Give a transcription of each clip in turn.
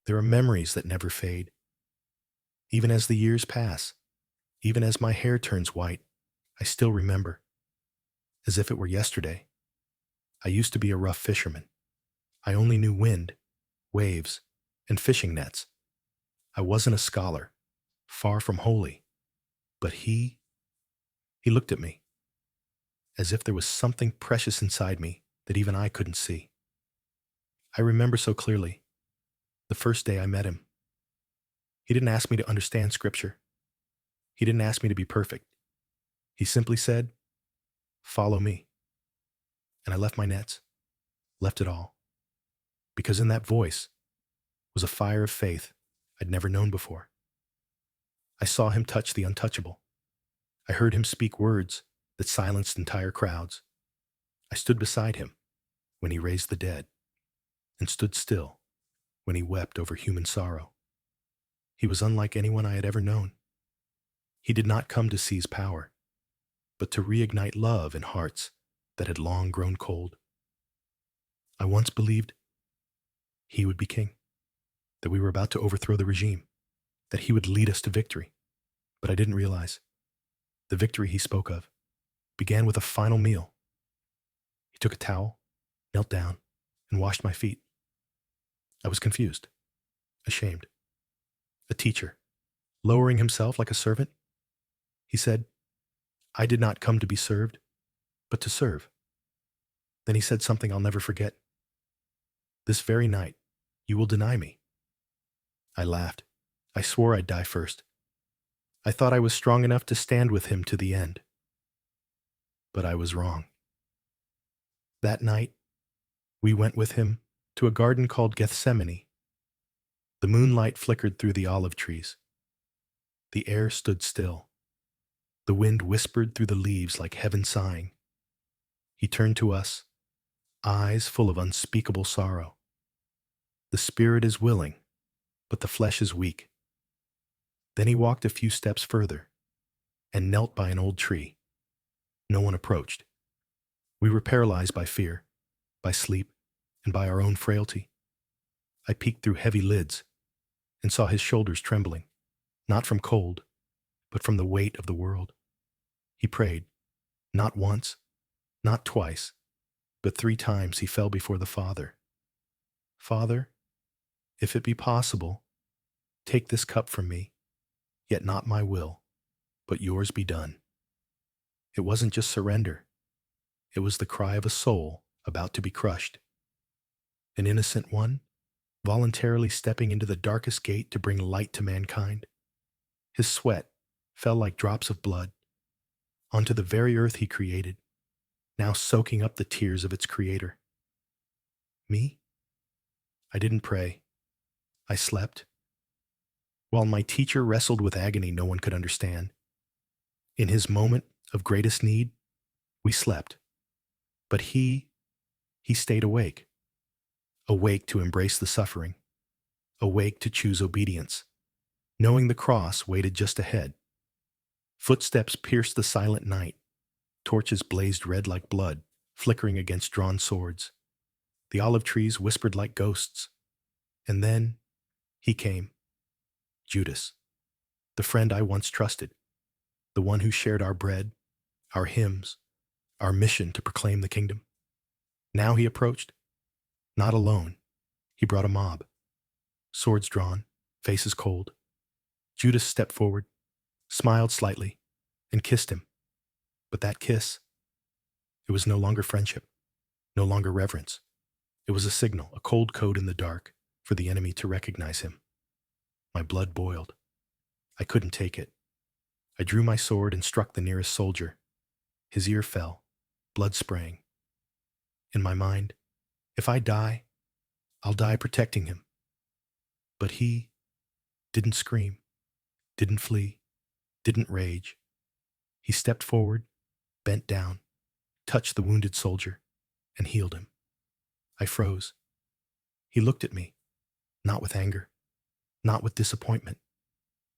There are memories that never fade. Even as the years pass, even as my hair turns white, I still remember, as if it were yesterday. I used to be a rough fisherman. I only knew wind, waves, and fishing nets. I wasn't a scholar, far from holy, but he looked at me, as if there was something precious inside me that even I couldn't see. I remember so clearly the first day I met him. He didn't ask me to understand scripture. He didn't ask me to be perfect. He simply said, "Follow me." And I left my nets, left it all, because in that voice was a fire of faith I'd never known before. I saw him touch the untouchable. I heard him speak words that silenced entire crowds. I stood beside him when he raised the dead, and stood still when he wept over human sorrow. He was unlike anyone I had ever known. He did not come to seize power, but to reignite love in hearts that had long grown cold. I once believed he would be king, that we were about to overthrow the regime, that he would lead us to victory. But I didn't realize the victory he spoke of began with a final meal. He took a towel, knelt down, and washed my feet. I was confused, ashamed. A teacher, lowering himself like a servant. He said, "I did not come to be served, but to serve." Then he said something I'll never forget. "This very night, you will deny me." I laughed. I swore I'd die first. I thought I was strong enough to stand with him to the end. But I was wrong. That night, we went with him to a garden called Gethsemane. The moonlight flickered through the olive trees. The air stood still. The wind whispered through the leaves like heaven sighing. He turned to us, eyes full of unspeakable sorrow. "The spirit is willing, but the flesh is weak." Then he walked a few steps further and knelt by an old tree. No one approached. We were paralyzed by fear, by sleep, and by our own frailty. I peeked through heavy lids and saw his shoulders trembling, not from cold, but from the weight of the world. He prayed, not once, not twice, but 3 times he fell before the Father. "Father, if it be possible, take this cup from me, yet not my will, but yours be done." It wasn't just surrender. It was the cry of a soul about to be crushed. An innocent one, voluntarily stepping into the darkest gate to bring light to mankind. His sweat fell like drops of blood onto the very earth he created, now soaking up the tears of its creator. Me? I didn't pray. I slept. While my teacher wrestled with agony no one could understand. In his moment of greatest need, we slept. But he stayed awake. Awake to embrace the suffering. Awake to choose obedience, knowing the cross waited just ahead. Footsteps pierced the silent night. Torches blazed red like blood, flickering against drawn swords. The olive trees whispered like ghosts. And then he came. Judas, the friend I once trusted, the one who shared our bread, our hymns, our mission to proclaim the kingdom. Now he approached, not alone. He brought a mob, swords drawn, faces cold. Judas stepped forward, smiled slightly, and kissed him. But that kiss, it was no longer friendship, no longer reverence. It was a signal, a cold code in the dark, for the enemy to recognize him. My blood boiled. I couldn't take it. I drew my sword and struck the nearest soldier. His ear fell, blood spraying. In my mind, if I die, I'll die protecting him. But he didn't scream, didn't flee, didn't rage. He stepped forward, bent down, touched the wounded soldier, and healed him. I froze. He looked at me, not with anger, not with disappointment,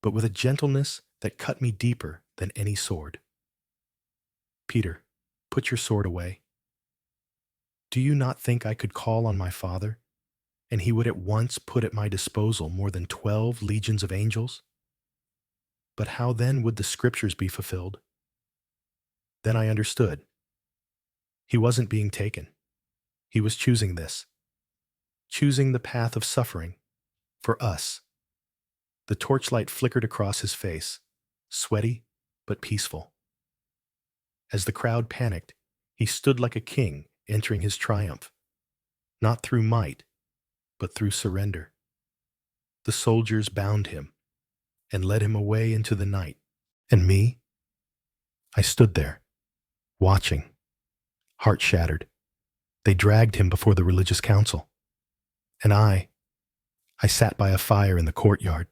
but with a gentleness that cut me deeper than any sword. "Peter, put your sword away. Do you not think I could call on my Father, and he would at once put at my disposal more than 12 legions of angels? But how then would the scriptures be fulfilled? Then I understood. He wasn't being taken. He was choosing this, choosing the path of suffering for us. The torchlight flickered across his face, sweaty but peaceful. As the crowd panicked, he stood like a king entering his triumph, not through might, but through surrender. The soldiers bound him and led him away into the night. And me? I stood there, watching, heart shattered. They dragged him before the religious council. And I sat by a fire in the courtyard,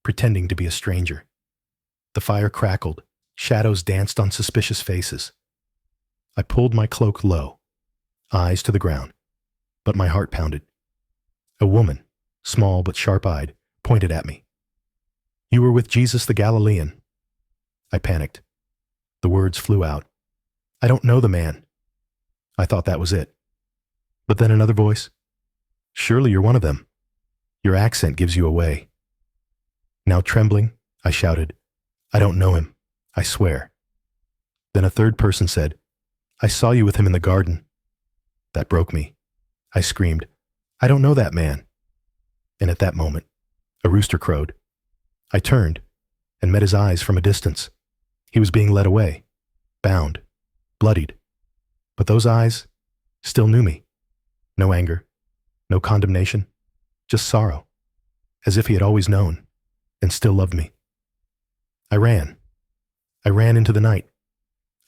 pretending to be a stranger. The fire crackled, shadows danced on suspicious faces. I pulled my cloak low, eyes to the ground, but my heart pounded. A woman, small but sharp-eyed, pointed at me. "You were with Jesus the Galilean." I panicked. The words flew out. "I don't know the man." I thought that was it. But then another voice. "Surely you're one of them. Your accent gives you away." Now trembling, I shouted, "I don't know him, I swear." Then a third person said, "I saw you with him in the garden." That broke me. I screamed, "I don't know that man." And at that moment, a rooster crowed. I turned and met his eyes from a distance. He was being led away, bound, bloodied. But those eyes still knew me. No anger, no condemnation, just sorrow, as if he had always known and still loved me. I ran. I ran into the night.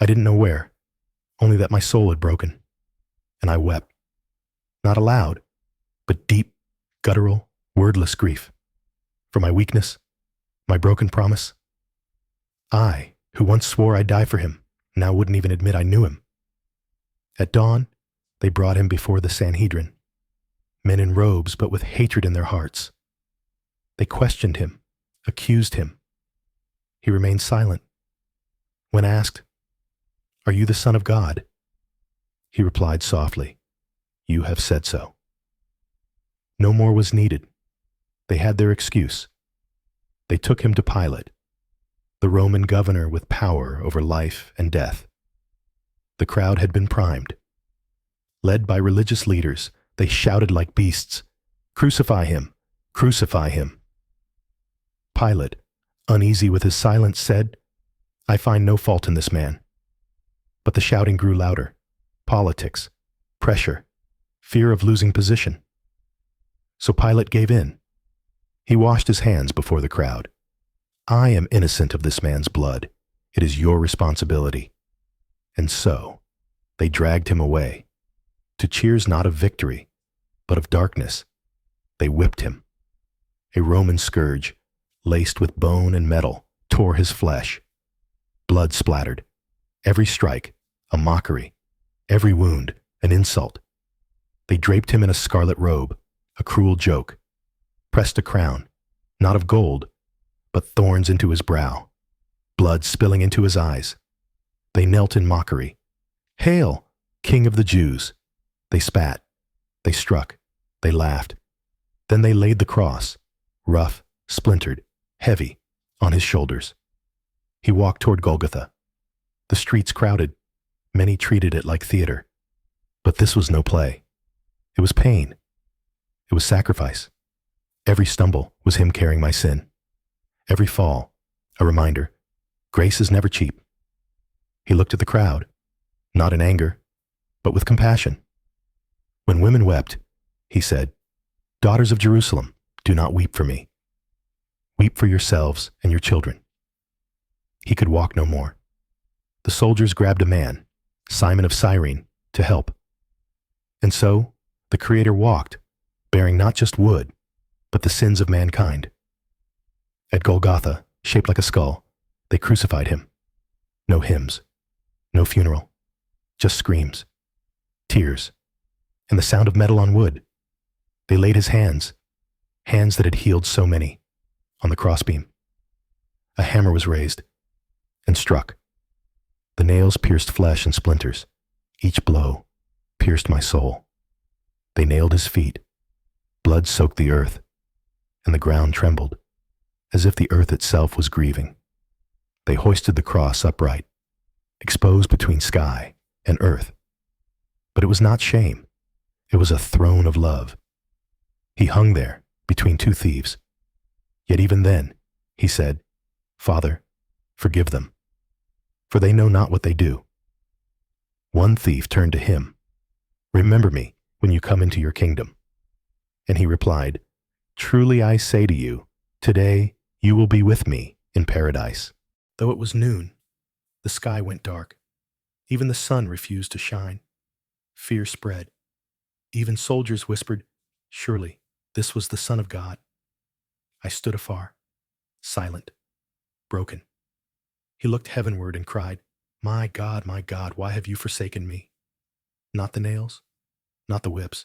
I didn't know where, only that my soul had broken. And I wept. Not aloud, but deep, guttural, wordless grief. For my weakness, my broken promise. I, who once swore I'd die for him, now wouldn't even admit I knew him. At dawn, they brought him before the Sanhedrin, men in robes but with hatred in their hearts. They questioned him, accused him. He remained silent. When asked, "Are you the Son of God?" he replied softly, "You have said so." No more was needed. They had their excuse. They took him to Pilate, the Roman governor with power over life and death. The crowd had been primed. Led by religious leaders, they shouted like beasts, "Crucify him! Crucify him!" Pilate, uneasy with his silence, said, "I find no fault in this man." But the shouting grew louder. Politics, pressure, fear of losing position. So Pilate gave in. He washed his hands before the crowd. "I am innocent of this man's blood. It is your responsibility." And so they dragged him away, to cheers not of victory, but of darkness. They whipped him. A Roman scourge, laced with bone and metal, tore his flesh. Blood splattered. Every strike, a mockery. Every wound, an insult. They draped him in a scarlet robe, a cruel joke. Pressed a crown, not of gold, but thorns into his brow. Blood spilling into his eyes. They knelt in mockery. "Hail, King of the Jews!" They spat. They struck. They laughed. Then they laid the cross, rough, splintered, heavy, on his shoulders. He walked toward Golgotha. The streets crowded. Many treated it like theater. But this was no play. It was pain. It was sacrifice. Every stumble was him carrying my sin. Every fall, a reminder. Grace is never cheap. He looked at the crowd, not in anger, but with compassion. When women wept, he said, "Daughters of Jerusalem, do not weep for me. Weep for yourselves and your children." He could walk no more. The soldiers grabbed a man, Simon of Cyrene, to help. And so the Creator walked, bearing not just wood, but the sins of mankind. At Golgotha, shaped like a skull, they crucified him. No hymns, no funeral, just screams, tears, and the sound of metal on wood. They laid his hands that had healed so many, on the crossbeam. A hammer was raised and struck. The nails pierced flesh and splinters. Each blow pierced my soul. They nailed his feet, Blood soaked the earth, and the ground trembled, as if the earth itself was grieving. They hoisted the cross upright, exposed between sky and earth. But it was not shame. It was a throne of love. He hung there between two thieves. Yet even then, he said, "Father, forgive them, for they know not what they do." One thief turned to him, "Remember me when you come into your kingdom." And he replied, "Truly I say to you, today you will be with me in paradise." Though it was noon, the sky went dark. Even the sun refused to shine. Fear spread. Even soldiers whispered, "Surely this was the Son of God." I stood afar, silent, broken. He looked heavenward and cried, my God, why have you forsaken me?" Not the nails, not the whips,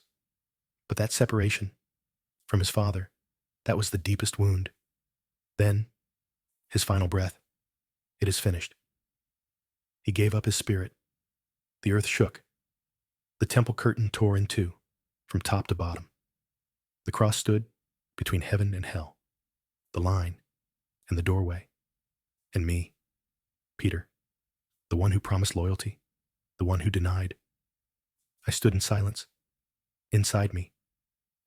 but that separation from his Father, that was the deepest wound. Then, his final breath, "It is finished." He gave up his spirit. The earth shook. The temple curtain tore in two, from top to bottom. The cross stood between heaven and hell, the line and the doorway, and me, Peter, the one who promised loyalty, the one who denied. I stood in silence. Inside me,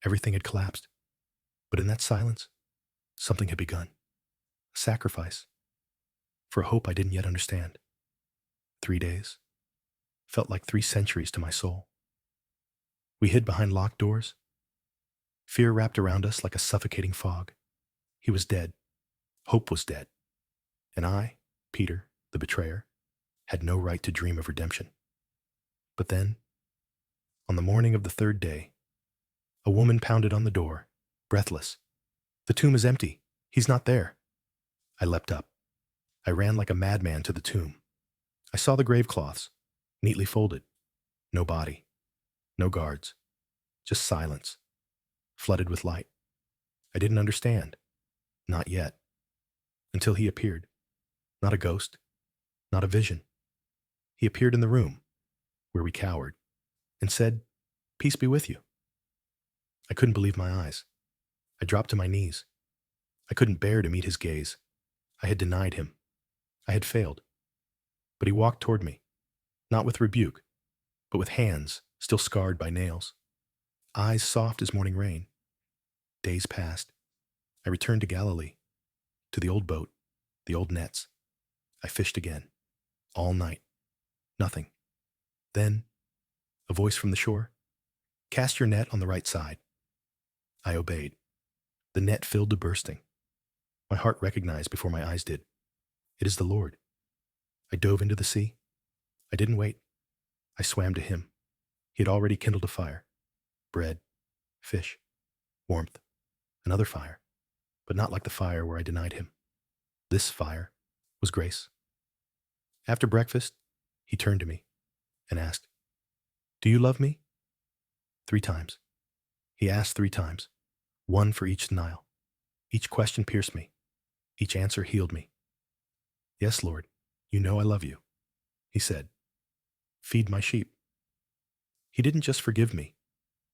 everything had collapsed. But in that silence, something had begun. A sacrifice for a hope I didn't yet understand. 3 days felt like 3 centuries to my soul. We hid behind locked doors. Fear wrapped around us like a suffocating fog. He was dead. Hope was dead. And I, Peter, the betrayer, had no right to dream of redemption. But then, on the morning of the 3rd day, a woman pounded on the door, breathless. "The tomb is empty. He's not there." I leapt up. I ran like a madman to the tomb. I saw the grave cloths, neatly folded. No body, no guards, just silence, flooded with light. I didn't understand. Not yet. Until he appeared. Not a ghost, not a vision. He appeared in the room, where we cowered, and said, "Peace be with you." I couldn't believe my eyes. I dropped to my knees. I couldn't bear to meet his gaze. I had denied him. I had failed. But he walked toward me, not with rebuke, but with hands still scarred by nails, eyes soft as morning rain. Days passed. I returned to Galilee, to the old boat, the old nets. I fished again, all night. Nothing. Then, a voice from the shore, "Cast your net on the right side." I obeyed. The net filled to bursting. My heart recognized before my eyes did. It is the Lord. I dove into the sea. I didn't wait. I swam to him. He had already kindled a fire. Bread, fish, warmth, another fire, but not like the fire where I denied him. This fire was grace. After breakfast, he turned to me and asked, "Do you love me?" 3 times. He asked 3 times, one for each denial. Each question pierced me. Each answer healed me. "Yes, Lord, you know I love you," he said. "Feed my sheep." He didn't just forgive me.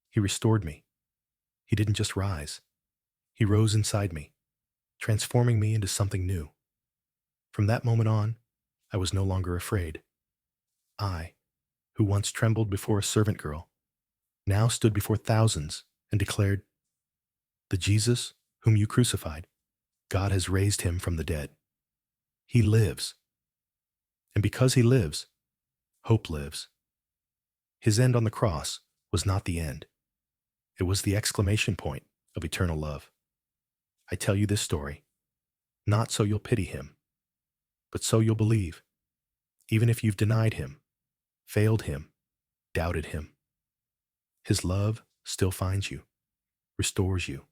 He restored me. He didn't just rise. He rose inside me, transforming me into something new. From that moment on, I was no longer afraid. I, who once trembled before a servant girl, now stood before thousands and declared, "The Jesus whom you crucified, God has raised him from the dead. He lives. And because he lives, hope lives." His end on the cross was not the end. It was the exclamation point of eternal love. I tell you this story, not so you'll pity him, but so you'll believe, even if you've denied him, failed him, doubted him. His love still finds you, restores you,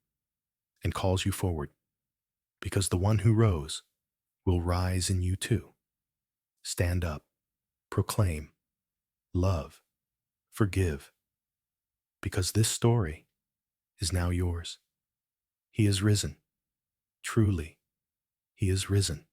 and calls you forward, because the one who rose will rise in you too. Stand up, proclaim, love, forgive, because this story is now yours. He is risen. Truly, he is risen.